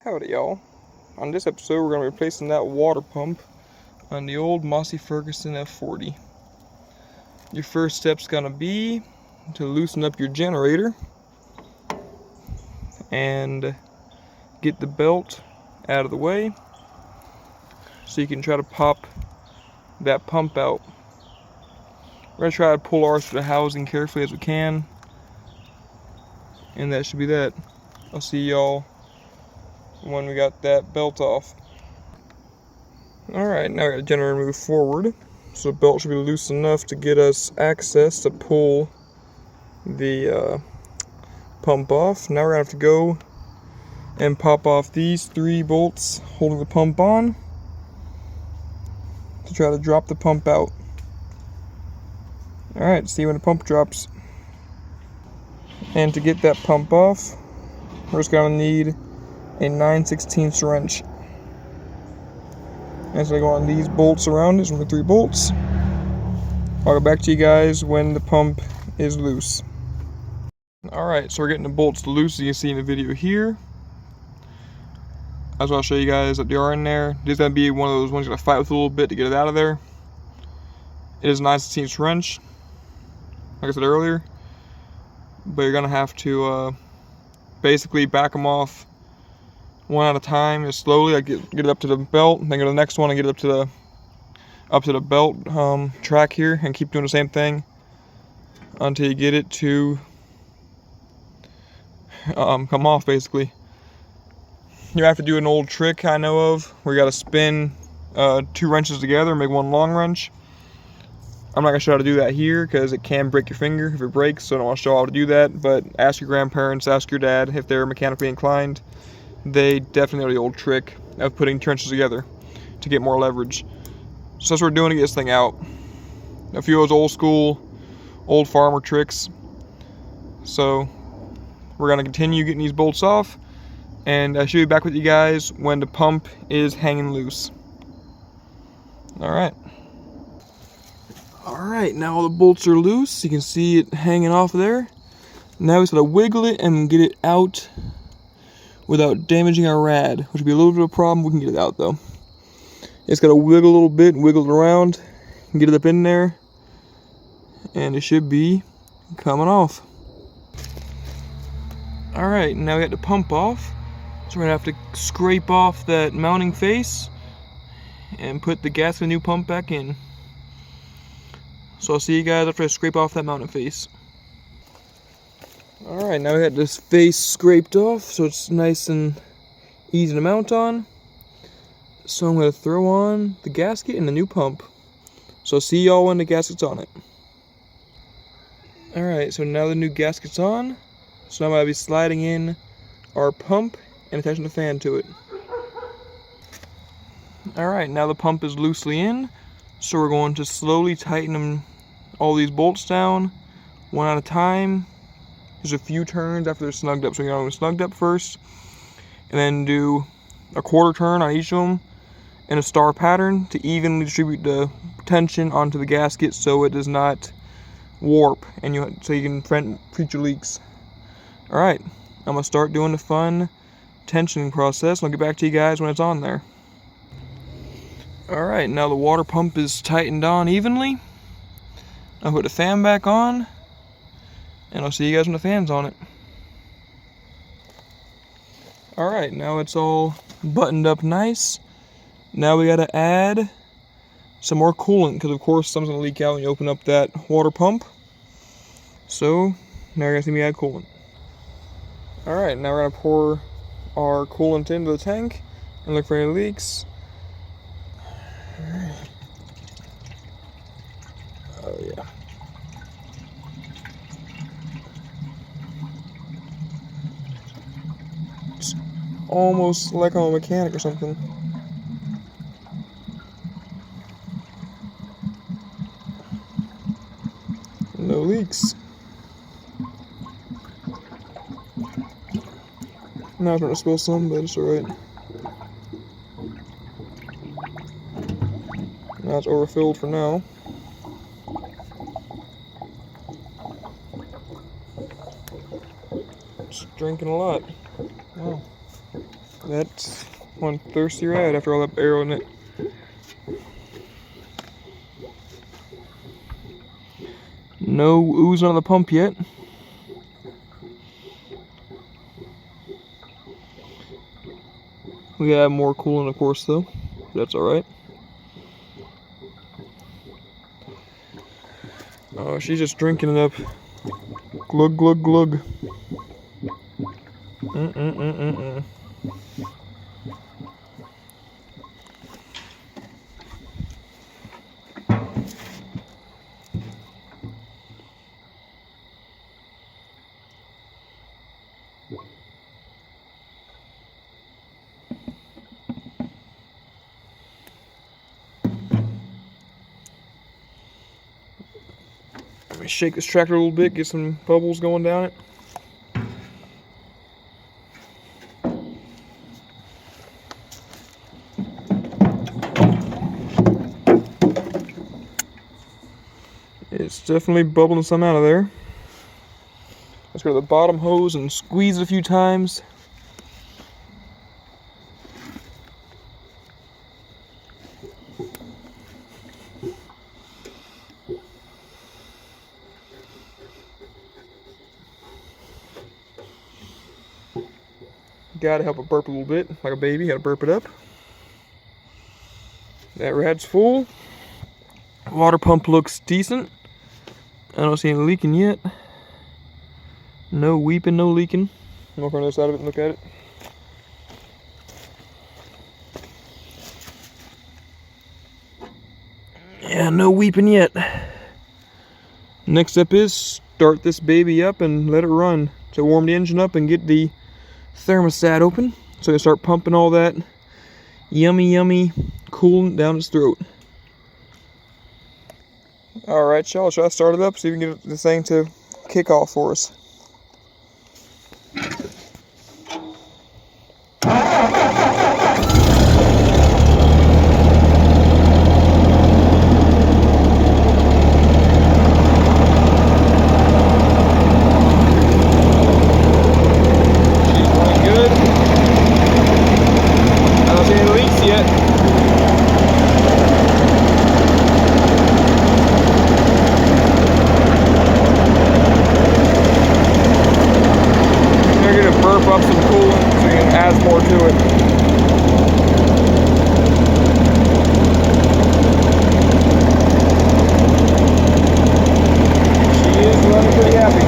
Howdy y'all. On this episode we're going to be replacing that water pump on the old Massey Ferguson F40. Your first step's going to be to loosen up your generator and get the belt out of the way so you can try to pop that pump out. We're going to try to pull ours through the housing carefully as we can, and that should be that. I'll see y'all when we got that belt off. Alright, now we got the generator move forward, so the belt should be loose enough to get us access to pull the pump off. Now we're going to have to go and pop off these 3 bolts holding the pump on to try to drop the pump out. Alright, see you when the pump drops. And to get that pump off, we're just going to need a 9/16 wrench. And so I go on these bolts around it, only 3 bolts. I'll go back to you guys when the pump is loose. Alright, so we're getting the bolts loose, as you can see in the video here. That's what I'll show you guys that they are in there. This is going to be one of those ones you're going to fight with a little bit to get it out of there. It is a 9/16 wrench, like I said earlier. But you're going to have to basically back them off one at a time, just slowly. Like get it up to the belt, then go to the next one and get it up to the belt track here, and keep doing the same thing until you get it to come off. Basically, you have to do an old trick I know of where you got to spin 2 wrenches together and make one long wrench. I'm not gonna show how to do that here because it can break your finger if it breaks, so I don't want to show how to do that. But ask your grandparents, ask your dad if they're mechanically inclined. They definitely know the old trick of putting trenches together to get more leverage. So that's what we're doing to get this thing out. A few of those old school, old farmer tricks. So we're going to continue getting these bolts off, and I should be back with you guys when the pump is hanging loose. Alright, now all the bolts are loose. You can see it hanging off there. Now we just got to wiggle it and get it out without damaging our rad, which would be a little bit of a problem. We can get it out though. It's got to wiggle a little bit and wiggle it around and get it up in there, and it should be coming off. Alright, now we got the pump off, so we're going to have to scrape off that mounting face and put the gas of the new pump back in. So I'll see you guys after I scrape off that mounting face. Alright, now we got this face scraped off, so it's nice and easy to mount on. So I'm going to throw on the gasket and the new pump. So I'll see y'all when the gasket's on it. Alright, so now the new gasket's on. So now I'm going to be sliding in our pump and attaching the fan to it. Alright, now the pump is loosely in. So we're going to slowly tighten all these bolts down, one at a time. There's a few turns after they're snugged up. So you're going to snugged up first, and then do a quarter turn on each of them in a star pattern to evenly distribute the tension onto the gasket so it does not warp, and so you can prevent future leaks. Alright, I'm going to start doing the fun tensioning process, and I'll get back to you guys when it's on there. Alright, now the water pump is tightened on evenly. I'll put the fan back on, and I'll see you guys when the fan's on it. Alright, now it's all buttoned up nice. Now we gotta add some more coolant, because of course something's gonna leak out when you open up that water pump. So now you're gonna see me add coolant. Alright, now we're gonna pour our coolant into the tank and look for any leaks. Oh yeah. It's almost like I'm a mechanic or something. No leaks. Now I'm trying to spill some, but it's alright. Now it's overfilled for now. It's drinking a lot. Wow. That's one thirsty ride after all that arrow in it. No ooze on the pump yet. We have more coolant, of course, though. That's alright. Oh, she's just drinking it up. Glug, glug, glug. Let me shake this tractor a little bit, get some bubbles going down it. It's definitely bubbling some out of there. Let's go to the bottom hose and squeeze it a few times. Gotta help it burp a little bit, like a baby, gotta burp it up. That rad's full. Water pump looks decent. I don't see any leaking yet. No weeping, no leaking. Walk on the other side of it and look at it. Yeah, no weeping yet. Next step is start this baby up and let it run to warm the engine up and get the thermostat open so you start pumping all that yummy coolant down its throat. Alright, y'all, try to start it up so you can get this thing to kick off for us. Up some coolant so you can add more to it. She is running pretty happy.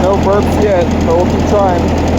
No burps yet, but we'll keep trying.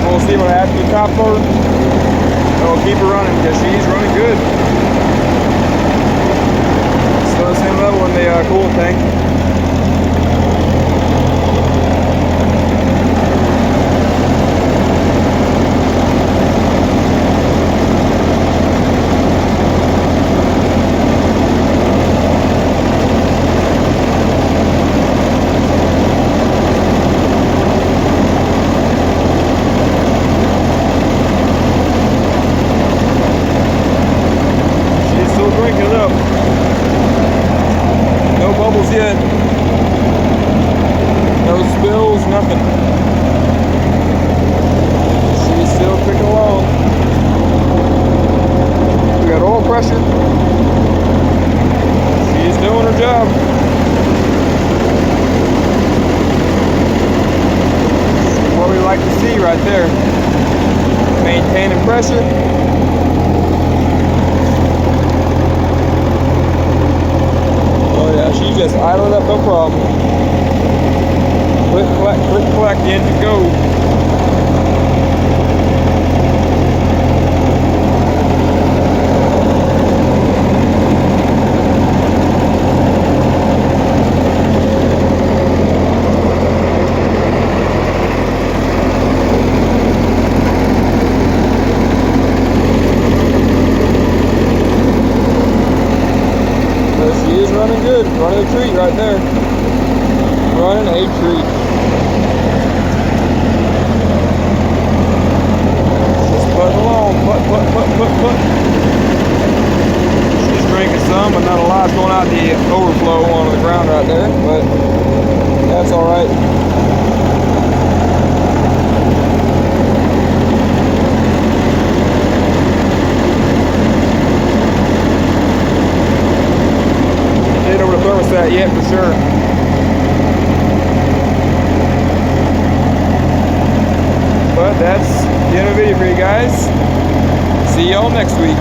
We'll see what happens to the top load. We'll keep her running because she's running good. Still the same level in the coolant tank. Drinking it up. No bubbles yet. maintaining pressure. Oh yeah, she's just idling up, no problem. Click, clack, the engine go. Running good, running a treat right there. Running a treat. Just putting along, put. She's drinking some, but not a lot's going out the overflow onto the ground right there, but that's alright. Thermostat yet for sure. But that's the end of the video for you guys. See y'all next week.